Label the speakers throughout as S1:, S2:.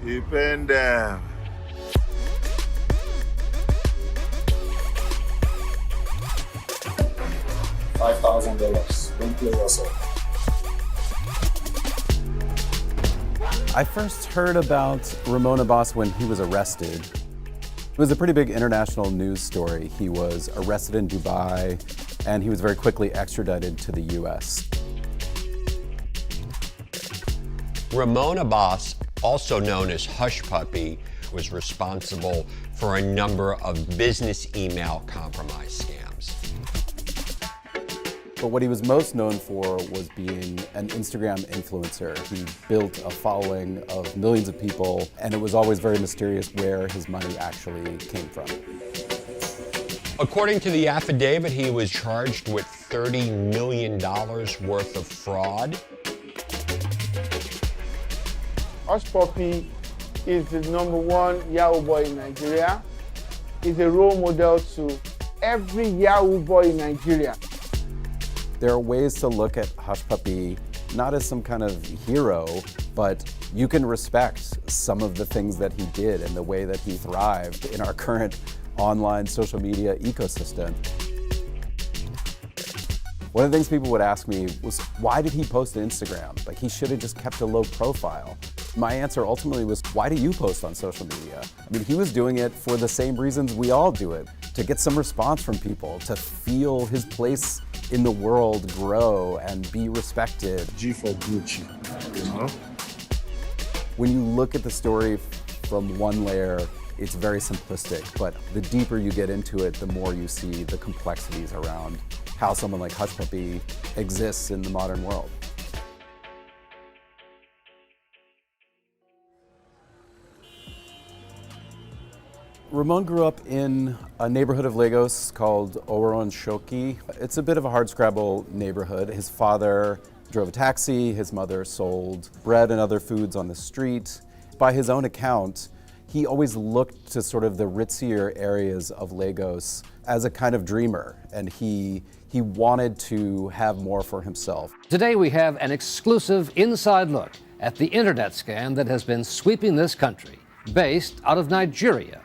S1: Depend them.
S2: $5,000. Don't play yourself.
S3: I first heard about Ramon Abbas when he was arrested. It was a pretty big international news story. He was arrested in Dubai, and he was very quickly extradited to the US.
S4: Ramon Abbas, also known as Hushpuppi, was responsible for a number of business email compromise scams.
S3: But what he was most known for was being an Instagram influencer. He built a following of millions of people, and it was always very mysterious where his money actually came from.
S4: According to the affidavit, he was charged with $30 million worth of fraud.
S5: Hushpuppi is the #1 Yahoo boy in Nigeria. He's a role model to every Yahoo boy in Nigeria.
S3: There are ways to look at Hushpuppi not as some kind of hero, but you can respect some of the things that he did and the way that he thrived in our current online social media ecosystem. One of the things people would ask me was, why did he post to Instagram? Like, he should have just kept a low profile. My answer ultimately was, why do you post on social media? I mean, he was doing it for the same reasons we all do it, to get some response from people, to feel his place in the world grow and be respected.
S2: G for Gucci, you know?
S3: When you look at the story from one layer, it's very simplistic, but the deeper you get into it, the more you see the complexities around how someone like Hushpuppi exists in the modern world. Ramon grew up in a neighborhood of Lagos called Oron Shoki. It's a bit of a hardscrabble neighborhood. His father drove a taxi, his mother sold bread and other foods on the street. By his own account, he always looked to sort of the ritzier areas of Lagos as a kind of dreamer, and he wanted to have more for himself.
S6: Today we have an exclusive inside look at the internet scam that has been sweeping this country, based out of Nigeria.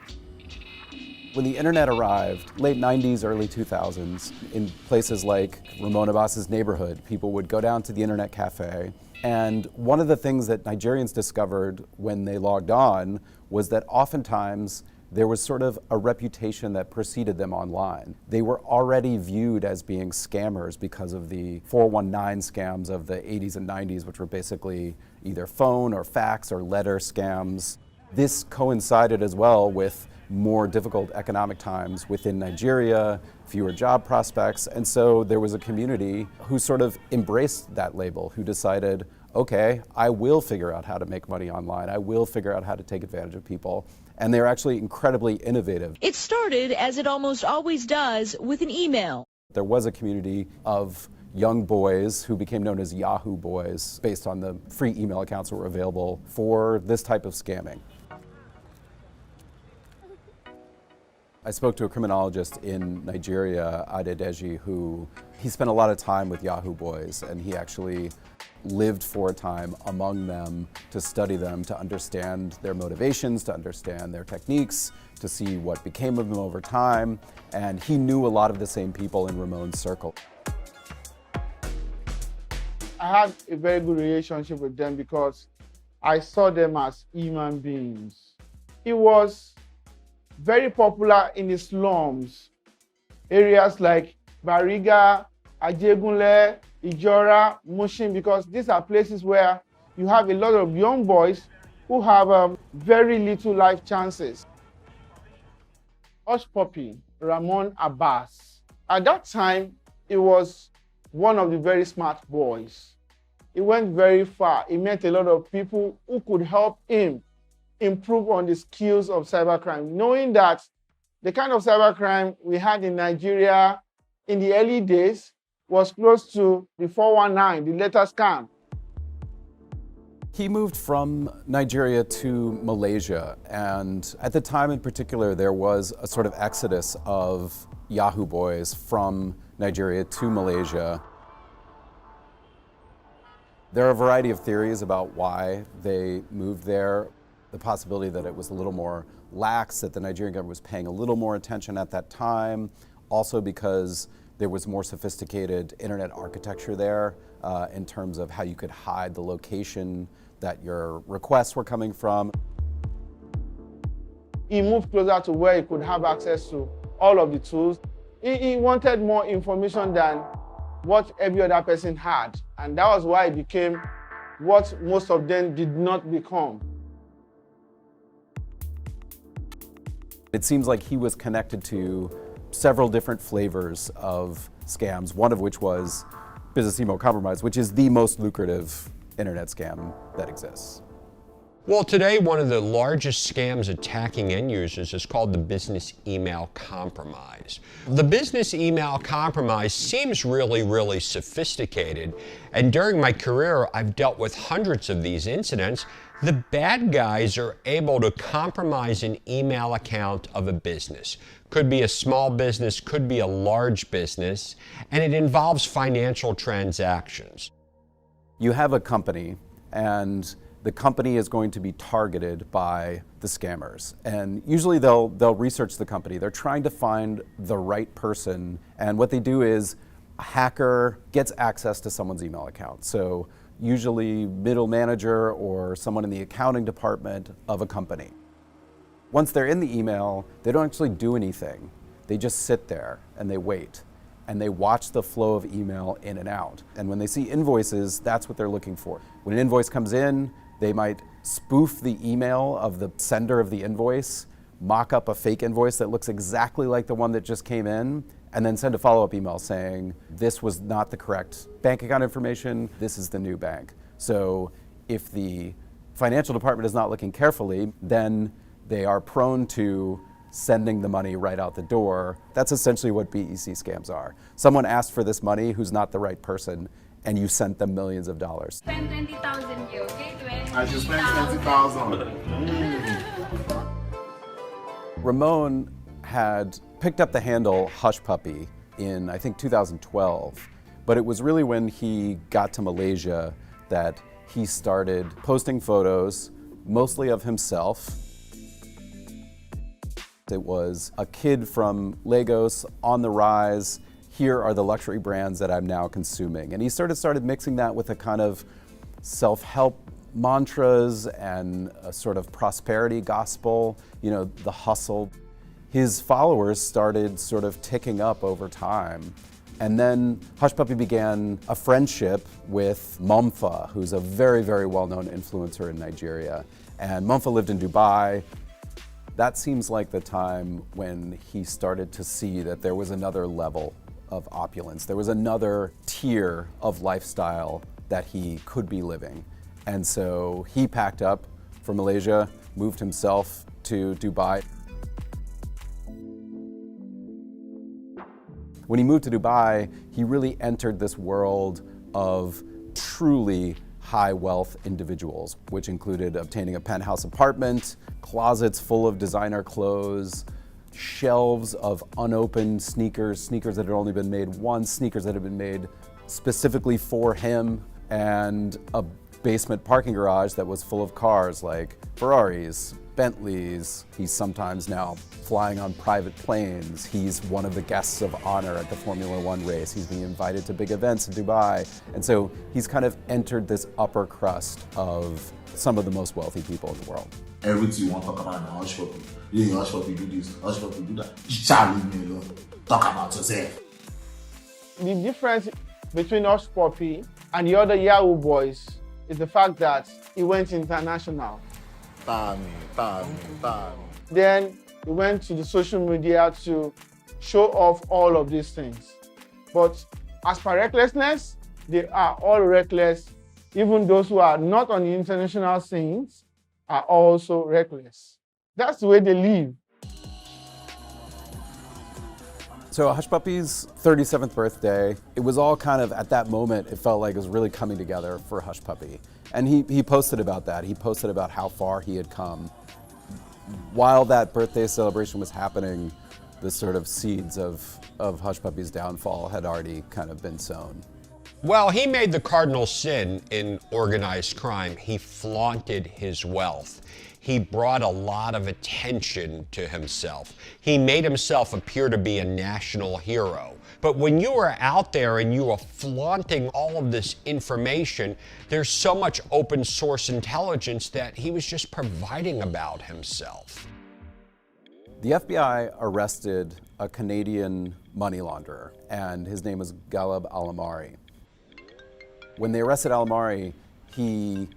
S3: When the internet arrived, late 90s, early 2000s, in places like Ramon Abbas's neighborhood, people would go down to the internet cafe. And one of the things that Nigerians discovered when they logged on was that oftentimes there was sort of a reputation that preceded them online. They were already viewed as being scammers because of the 419 scams of the 80s and 90s, which were basically either phone or fax or letter scams. This coincided as well with more difficult economic times within Nigeria, fewer job prospects, and so there was a community who sort of embraced that label, who decided, okay, I will figure out how to make money online, I will figure out how to take advantage of people, and they're actually incredibly innovative.
S7: It started, as it almost always does, with an email.
S3: There was a community of young boys who became known as Yahoo boys based on the free email accounts that were available for this type of scamming. I spoke to a criminologist in Nigeria, Adedeji, who he spent a lot of time with Yahoo boys, and he actually lived for a time among them to study them, to understand their motivations, to understand their techniques, to see what became of them over time, and he knew a lot of the same people in Ramon's circle.
S5: I had a very good relationship with them because I saw them as human beings. He was very popular in the slums, areas like Bariga, Ajegunle, Ijora, Mushin, because these are places where you have a lot of young boys who have very little life chances. Hushpuppi, Ramon Abbas, at that time, he was one of the very smart boys. He went very far. He met a lot of people who could help him improve on the skills of cybercrime, knowing that the kind of cybercrime we had in Nigeria in the early days was close to the 419, the letter scam.
S3: He moved from Nigeria to Malaysia, and at the time in particular, there was a sort of exodus of Yahoo boys from Nigeria to Malaysia. There are a variety of theories about why they moved there. the possibility that it was a little more lax, that the Nigerian government was paying a little more attention at that time, also because there was more sophisticated internet architecture there in terms of how you could hide the location that your requests were coming from.
S5: He moved closer to where he could have access to all of the tools. He wanted more information than what every other person had, and that was why he became what most of them did not become.
S3: It seems like he was connected to several different flavors of scams, one of which was business email compromise, which is the most lucrative internet scam that exists.
S4: Well, today, one of the largest scams attacking end users is called the business email compromise. The business email compromise seems really, really sophisticated. And during my career, I've dealt with hundreds of these incidents. The bad guys are able to compromise an email account of a business. Could be a small business, could be a large business, and it involves financial transactions.
S3: You have a company, and the company is going to be targeted by the scammers. And usually they'll research the company. They're trying to find the right person. And what they do is a hacker gets access to someone's email account. So usually middle manager or someone in the accounting department of a company. Once they're in the email, they don't actually do anything. They just sit there and they wait. And they watch the flow of email in and out. And when they see invoices, that's what they're looking for. When an invoice comes in, they might spoof the email of the sender of the invoice, mock up a fake invoice that looks exactly like the one that just came in, and then send a follow-up email saying, this was not the correct bank account information, this is the new bank. So if the financial department is not looking carefully, then they are prone to sending the money right out the door. That's essentially what BEC scams are. Someone asked for this money who's not the right person, and you sent them millions of dollars.
S1: Spend 20,000 you, okay? 20,000.
S2: I just spent 20,000.
S3: Ramon had picked up the handle Hushpuppi in, I think, 2012. But it was really when he got to Malaysia that he started posting photos, mostly of himself. It was a kid from Lagos on the rise. Here are the luxury brands that I'm now consuming. And he started mixing that with a kind of self-help mantras and a sort of prosperity gospel, you know, the hustle. His followers started sort of ticking up over time. And then Hushpuppi began a friendship with Momfa, who's a very, very well-known influencer in Nigeria. And Momfa lived in Dubai. That seems like the time when he started to see that there was another level of opulence. There was another tier of lifestyle that he could be living. And so he packed up for Malaysia, moved himself to Dubai. When he moved to Dubai, he really entered this world of truly high wealth individuals, which included obtaining a penthouse apartment, closets full of designer clothes, shelves of unopened sneakers that had only been made once, sneakers that had been made specifically for him, and a basement parking garage that was full of cars like Ferraris, Bentleys. He's sometimes now flying on private planes. He's one of the guests of honor at the Formula One race. He's being invited to big events in Dubai. And so he's kind of entered this upper crust of some of the most wealthy people in the world.
S2: Everything you want to talk about now, Hushpuppi. Yeah, Hushpuppi do this, Hushpuppi do that. You shall leave me alone. Talk about yourself.
S5: The difference between Hushpuppi and the other Yahoo boys is the fact that he went international. Then he went to the social media to show off all of these things. But as per recklessness, they are all reckless. Even those who are not on the international scenes are also reckless. That's the way they live.
S3: So Hushpuppi's 37th birthday, it was all kind of, at that moment, it felt like it was really coming together for Hushpuppi. And he posted about that. He posted about how far he had come. While that birthday celebration was happening, the sort of seeds of Hushpuppi's downfall had already kind of been sown.
S4: Well, he made the cardinal sin in organized crime. He flaunted his wealth. He brought a lot of attention to himself. He made himself appear to be a national hero. But when you are out there and you are flaunting all of this information, there's so much open source intelligence that he was just providing about himself.
S3: The FBI arrested a Canadian money launderer, and his name was Ghalib Al-Amari. When they arrested Al-Amari, he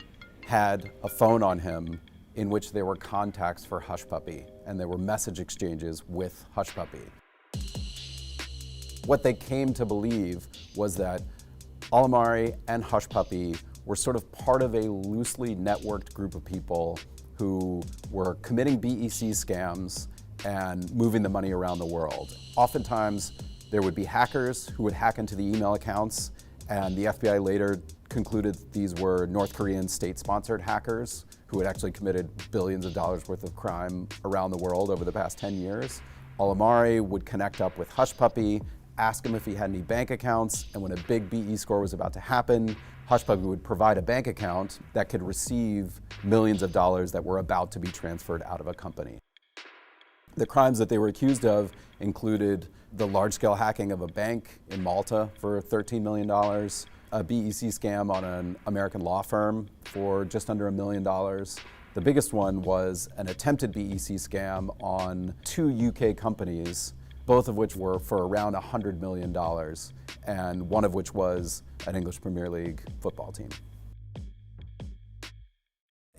S3: had a phone on him in which there were contacts for Hushpuppi, and there were message exchanges with Hushpuppi. What they came to believe was that Al-Amari and Hushpuppi were sort of part of a loosely networked group of people who were committing BEC scams and moving the money around the world. Oftentimes, there would be hackers who would hack into the email accounts, and the FBI later concluded these were North Korean state-sponsored hackers who had actually committed billions of dollars worth of crime around the world over the past 10 years. Al-Amari would connect up with Hushpuppi, ask him if he had any bank accounts, and when a big BE score was about to happen, Hushpuppi would provide a bank account that could receive millions of dollars that were about to be transferred out of a company. The crimes that they were accused of included the large-scale hacking of a bank in Malta for $13 million, a BEC scam on an American law firm for just under $1 million. The biggest one was an attempted BEC scam on 2 UK companies, both of which were for around $100 million, and one of which was an English Premier League football team.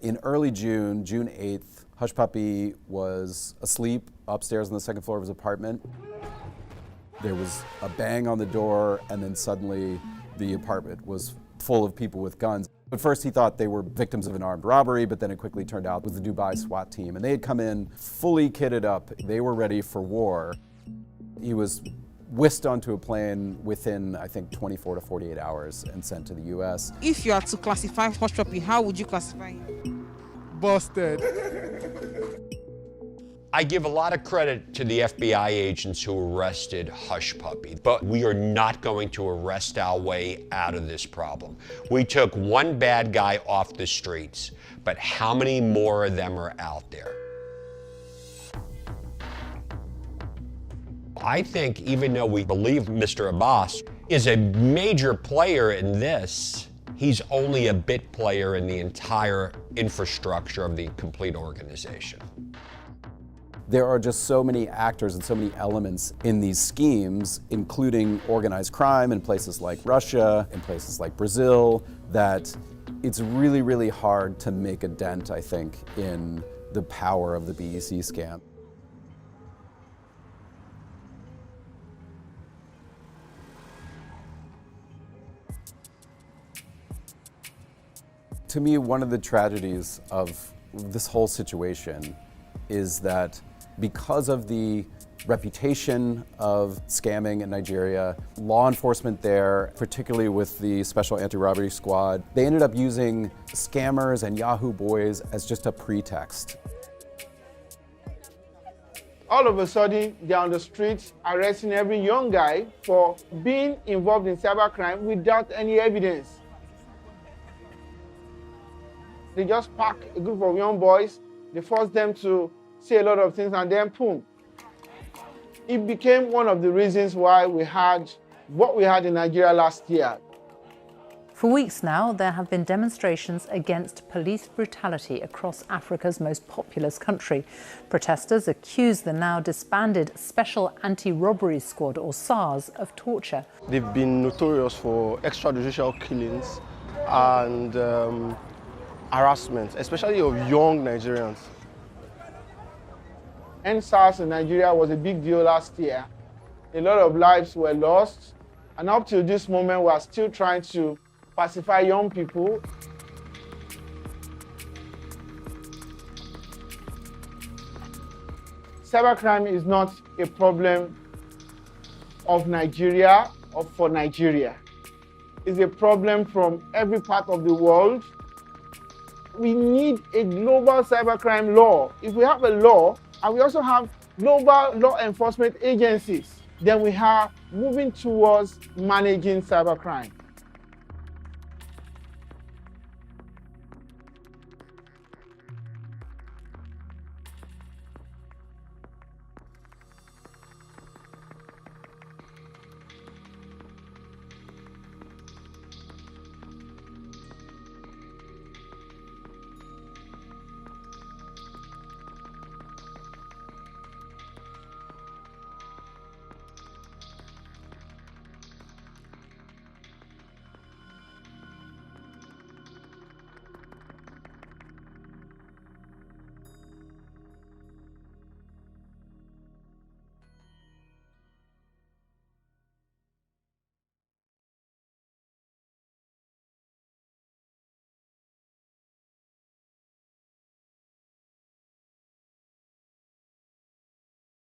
S3: In early June, June 8th, Hushpuppi was asleep upstairs on the second floor of his apartment. There was a bang on the door, and then suddenly the apartment was full of people with guns. At first he thought they were victims of an armed robbery, but then it quickly turned out it was the Dubai SWAT team, and they had come in fully kitted up. They were ready for war. He was whisked onto a plane within, I think, 24 to 48 hours and sent to the US.
S8: If you are to classify Hushpuppi, how would you classify him?
S5: Busted.
S4: I give a lot of credit to the FBI agents who arrested Hushpuppi, but we are not going to arrest our way out of this problem. We took one bad guy off the streets, but how many more of them are out there? I think even though we believe Mr. Abbas is a major player in this, he's only a bit player in the entire infrastructure of the complete organization.
S3: There are just so many actors and so many elements in these schemes, including organized crime in places like Russia, in places like Brazil, that it's really, really hard to make a dent, I think, in the power of the BEC scam. To me, one of the tragedies of this whole situation is that because of the reputation of scamming in Nigeria, law enforcement there, particularly with the Special Anti-Robbery Squad, they ended up using scammers and Yahoo boys as just a pretext.
S5: All of a sudden, they're on the streets arresting every young guy for being involved in cybercrime without any evidence. They just pack a group of young boys, they force them to say a lot of things, and then boom. It became one of the reasons why we had what we had in Nigeria last year.
S9: For weeks now, there have been demonstrations against police brutality across Africa's most populous country. Protesters accuse the now disbanded Special Anti-Robbery Squad, or SARS, of torture.
S10: They've been notorious for extrajudicial killings and harassment, especially of young Nigerians.
S5: SARS in Nigeria was a big deal last year. A lot of lives were lost, and up to this moment, we are still trying to pacify young people. Cybercrime is not a problem of Nigeria or for Nigeria. It's a problem from every part of the world. We need a global cybercrime law. If we have a law, and we also have global law enforcement agencies, then we are moving towards managing cybercrime.